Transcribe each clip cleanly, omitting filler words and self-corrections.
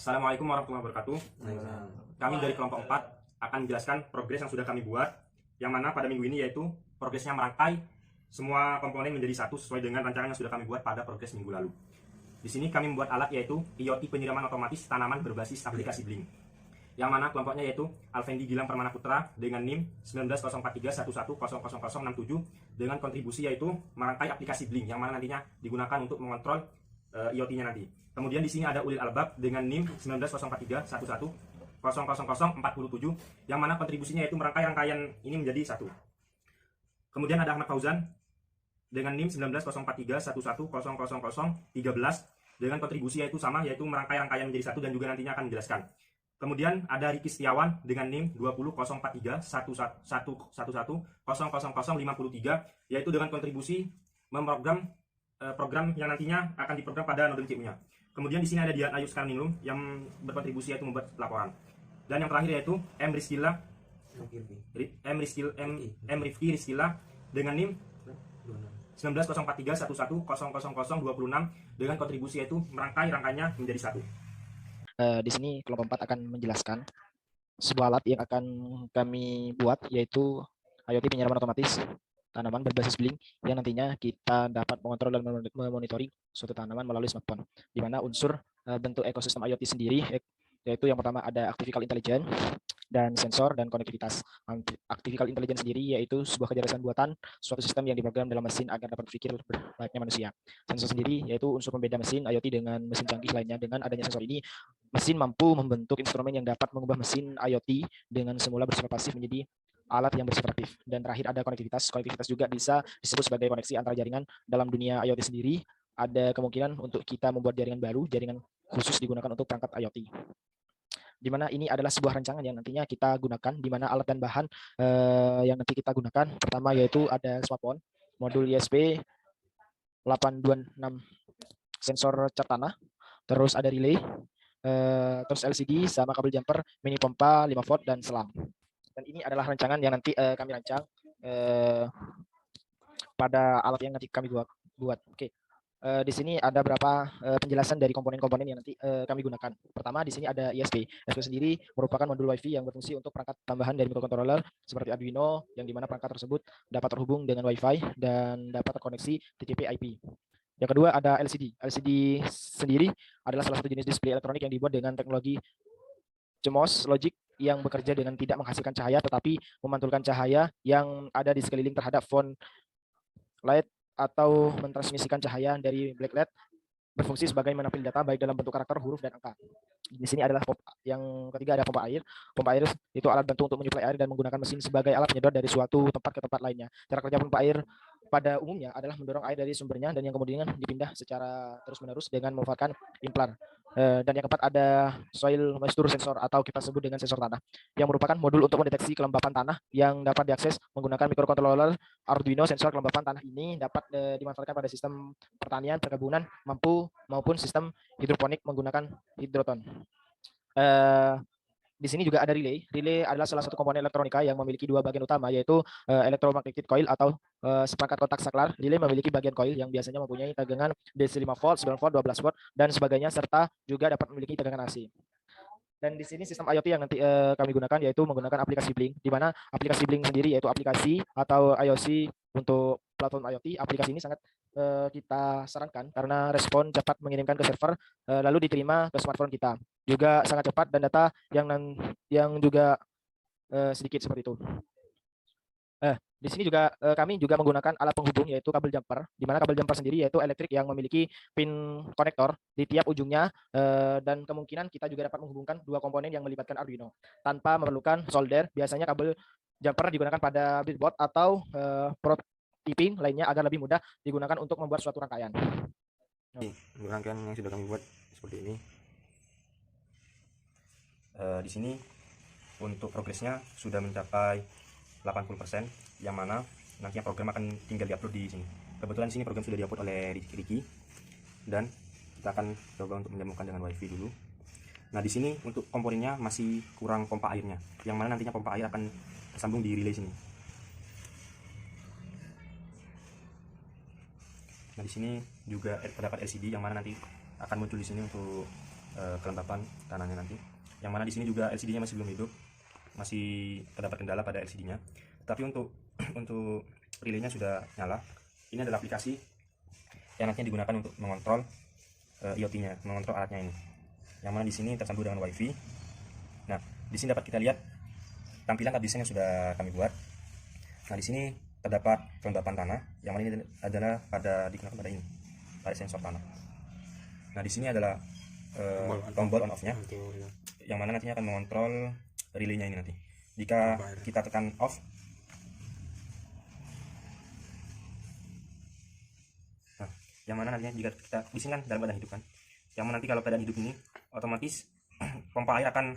Assalamualaikum warahmatullahi wabarakatuh. Kami dari kelompok 4 akan menjelaskan progres yang sudah kami buat, yang mana pada minggu ini yaitu progresnya merangkai semua komponen menjadi satu sesuai dengan rancangan yang sudah kami buat pada progres minggu lalu. Di sini kami membuat alat yaitu IoT penyiraman otomatis tanaman berbasis aplikasi Blink, yang mana kelompoknya yaitu Alvendi Gilang Permana Putra dengan NIM 1904311000067 dengan kontribusi yaitu merangkai aplikasi Blink yang mana nantinya digunakan untuk mengontrol IoT-nya nanti. Kemudian di sini ada Ulil Albab dengan NIM 1904311000047 yang mana kontribusinya yaitu merangkai rangkaian ini menjadi satu. Kemudian ada Ahmad Fauzan dengan NIM 1904311000013 dengan kontribusi yaitu sama, yaitu merangkai rangkaian menjadi satu dan juga nantinya akan menjelaskan. Kemudian ada Riki Setiawan dengan NIM 2004311000053 yaitu dengan kontribusi memprogram program yang nantinya akan diprogram pada node CPU-nya. Kemudian di sini ada Dian Ayu Skarningrum yang berkontribusi yaitu membuat laporan. Dan yang terakhir yaitu M Rifki Rizkila dengan NIM 1904311000026 dengan kontribusi yaitu merangkai rangkaiannya menjadi satu. Di sini kelompok 4 akan menjelaskan sebuah alat yang akan kami buat, yaitu IoT penyiraman otomatis tanaman berbasis Blink yang nantinya kita dapat mengontrol dan memonitoring suatu tanaman melalui smartphone, di mana unsur bentuk ekosistem IoT sendiri yaitu yang pertama ada artificial intelligence dan sensor dan konektivitas. Artificial intelligence sendiri yaitu sebuah kecerdasan buatan, suatu sistem yang diprogram dalam mesin agar dapat berpikir layaknya manusia. Sensor sendiri yaitu unsur pembeda mesin IoT dengan mesin canggih lainnya. Dengan adanya sensor ini, mesin mampu membentuk instrumen yang dapat mengubah mesin IoT dengan semula bersifat pasif menjadi alat yang bersifat aktif. Dan terakhir ada konektivitas. Konektivitas juga bisa disebut sebagai koneksi antara jaringan. Dalam dunia IoT sendiri ada kemungkinan untuk kita membuat jaringan baru, jaringan khusus digunakan untuk perangkat IoT, di mana ini adalah sebuah rancangan yang nantinya kita gunakan, di mana alat dan bahan yang nanti kita gunakan pertama yaitu ada smartphone, modul USB 826 sensor cat tanah, terus ada relay, terus LCD sama kabel jumper, mini pompa 5 volt dan selang. Dan ini adalah rancangan yang nanti kami rancang pada alat yang nanti kami buat. Oke. Di sini ada beberapa penjelasan dari komponen-komponen yang nanti kami gunakan. Pertama, di sini ada ISP. ISP sendiri merupakan modul WiFi yang berfungsi untuk perangkat tambahan dari microcontroller seperti Arduino, yang dimana perangkat tersebut dapat terhubung dengan WiFi dan dapat terkoneksi TCP/IP. Yang kedua ada LCD. LCD sendiri adalah salah satu jenis display elektronik yang dibuat dengan teknologi CMOS logic yang bekerja dengan tidak menghasilkan cahaya tetapi memantulkan cahaya yang ada di sekeliling terhadap font light atau mentransmisikan cahaya dari backlight, berfungsi sebagai menampil data baik dalam bentuk karakter, huruf, dan angka. Di sini adalah yang ketiga ada pompa air. Pompa air itu alat bantu untuk menyuplai air dan menggunakan mesin sebagai alat penyedot dari suatu tempat ke tempat lainnya. Cara kerja pompa air pada umumnya adalah mendorong air dari sumbernya dan yang kemudian dipindah secara terus-menerus dengan memanfaatkan implar. Dan yang keempat ada soil moisture sensor atau kita sebut dengan sensor tanah, yang merupakan modul untuk mendeteksi kelembapan tanah yang dapat diakses menggunakan microcontroller Arduino. Sensor kelembapan tanah ini dapat dimanfaatkan pada sistem pertanian, perkebunan, maupun sistem hidroponik menggunakan hidroton. Di sini juga ada relay. Relay adalah salah satu komponen elektronika yang memiliki dua bagian utama, yaitu electromagnetic coil atau seperangkat kotak saklar. Relay memiliki bagian coil yang biasanya mempunyai tegangan DC 5 volt, 9 volt, 12 volt, dan sebagainya, serta juga dapat memiliki tegangan AC. Dan di sini sistem IoT yang nanti kami gunakan yaitu menggunakan aplikasi Blink, di mana aplikasi Blink sendiri yaitu aplikasi atau IoC untuk platform IoT. Aplikasi ini sangat kita sarankan karena respon cepat mengirimkan ke server lalu diterima ke smartphone kita. Juga sangat cepat dan data yang juga sedikit seperti itu. Di sini juga kami juga menggunakan alat penghubung yaitu kabel jumper, di mana kabel jumper sendiri yaitu elektrik yang memiliki pin konektor di tiap ujungnya, dan kemungkinan kita juga dapat menghubungkan dua komponen yang melibatkan Arduino tanpa memerlukan solder. Biasanya kabel jumper digunakan pada breadboard atau prototyping lainnya agar lebih mudah digunakan untuk membuat suatu rangkaian. Rangkaian yang sudah kami buat seperti ini. Di sini untuk progresnya sudah mencapai 80%, yang mana nantinya program akan tinggal diupload di sini. Kebetulan di sini program sudah diupload oleh Riki, dan kita akan coba untuk menyambungkan dengan WiFi dulu. Nah, di sini untuk komponennya masih kurang pompa airnya, yang mana nantinya pompa air akan tersambung di relay sini. Nah, di sini juga terdapat LCD yang mana nanti akan muncul di sini untuk kelembapan tanahnya nanti. Yang mana di sini juga LCD-nya masih belum hidup, masih terdapat kendala pada LCD-nya. Tapi untuk untuk relaynya sudah nyala. Ini adalah aplikasi yang nantinya digunakan untuk mengontrol IoT-nya, mengontrol alatnya ini. Yang mana di sini tersambung dengan WiFi. Nah, di sini dapat kita lihat tampilan tab desain yang sudah kami buat. Nah, di sini terdapat kelembapan tanah, yang mana ini adalah digunakan pada ini, pada sensor tanah. Nah, di sini adalah tombol on off-nya, yang mana nantinya akan mengontrol relaynya ini nanti. Jika kita tekan off, nah, yang mana nantinya jika kita di sini kan dalam keadaan hidup kan, yang mana nanti kalau keadaan hidup ini otomatis pompa air akan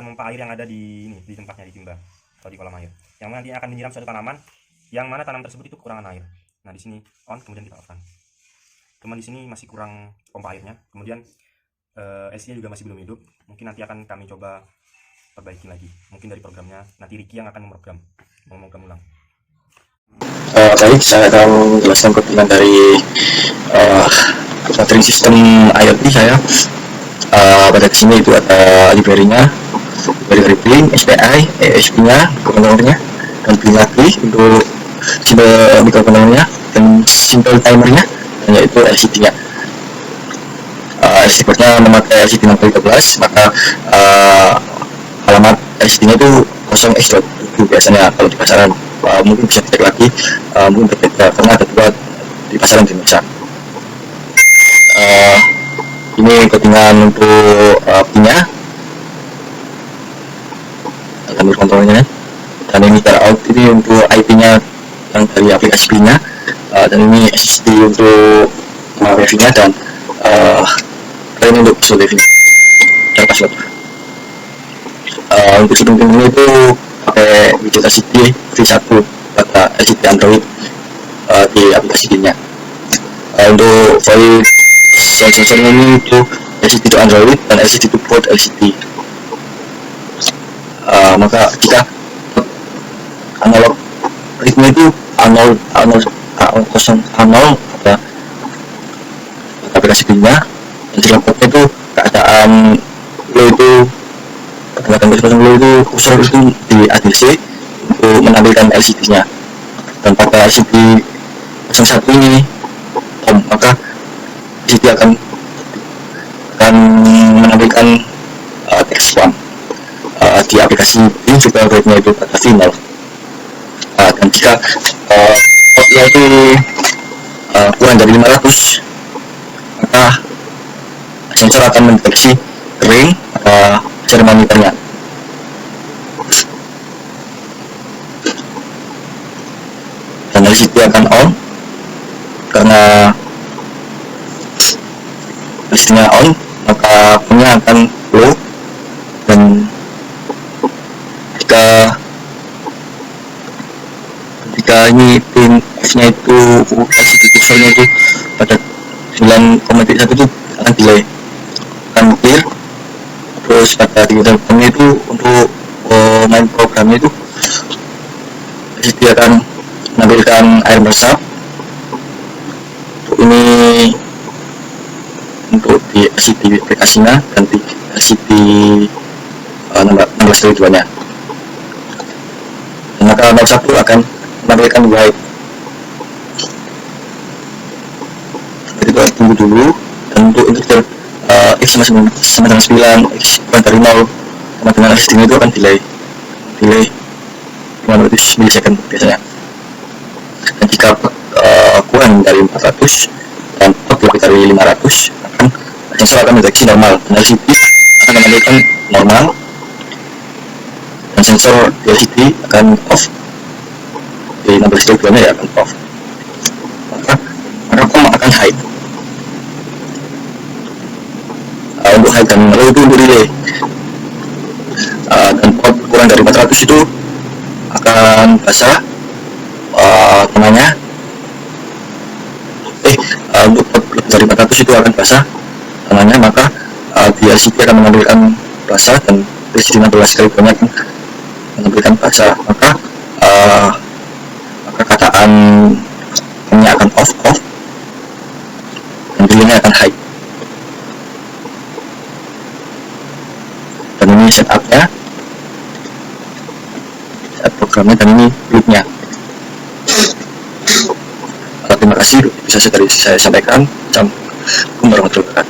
memompa air yang ada di tempatnya, di timba atau di kolam air, yang mana nanti akan menyiram suatu tanaman yang mana tanaman tersebut itu kekurangan air. Nah, di sini on, kemudian kita off kan. Cuman di sini masih kurang pompa airnya. Kemudian LCD juga masih belum hidup. Mungkin nanti akan kami coba perbaiki lagi. Mungkin dari programnya nanti Ricky yang akan memprogram ulang. Baik, saya akan menjelaskan kelebihan dari monitoring sistem IoT saya. Pada sini itu ada library-nya, library Blink, SPI, ESP-nya, microcontroller-nya, dan Blink lagi untuk simple microcontroller-nya dan simple timer-nya, dan yaitu LCD-nya. SD port-nya memakai LCD 6x13, maka alamat LCD-nya itu 0x27 biasanya. Kalau di pasaran mungkin bisa dicek lagi, mungkin berbeda karena ada dua di pasaran di Indonesia. Ini codingan untuk pin-nya dan kontrolnya, dan ini out ini untuk IP-nya yang dari aplikasi pin-nya, dan ini SSD untuk WiFi-nya, dan ini untuk password WiFi dan password. Untuk sistem ini itu pakai widget LCD V1 pada LCD Android di aplikasi pin-nya. Untuk voice sensor ini itu LCD to Android dan LCD to board LCD. Maka jika analog ritme itu A0 pada aplikasi pin-nya, dan di laptopnya itu keadaan low itu kursor itu di ADC untuk menampilkan LCD-nya, dan pada LCD 01 ini maka LCD akan menampilkan text font di aplikasi ini juga rate-nya itu pada final. Dan jika output-nya itu kurang dari 500, maka sensor akan mendeteksi kering pada jarum monitornya. Dan LCD akan on karena LCD-nya on, maka pin-nya akan low, dan jika ini pin F-nya itu LCD pixelnya itu pada 9,1 itu akan delay, akan clear. Terus pada tingkatan itu untuk main programnya itu LCD akan menampilkan air meresap. Ini untuk di LCD aplikasinya dan di LCD 16x2 nya. Dan maka 01 akan menampilkan white. Kita tunggu dulu. Dan untuk integer X sama dengan 9, X kurang dari 0 sama dengan LCD itu akan delay 500 milisecond biasanya. Dan jika kurang dari 400 dan lebih dari 500, sensor akan mendeteksi normal, dan LCD akan menampilkan normal, dan sensor di LCD akan off, di 16x2 nya ya akan off, maka COM akan high. Untuk high dan low itu untuk relay, dan port kurang dari 400 itu akan basah tanahnya. Untuk port lebih dari 400 itu akan basah tanahnya, maka di LCD akan menampilkan basah, dan LCD 16x2 nya akan menampilkan basah. Maka keadaan nya akan off, dan relaynya akan high. dan ini setupnya, setup programnya, dan ini loopnya. Terima kasih, bisa saya sampaikan. Assalamualaikum warahmatullahi wabarakatuh.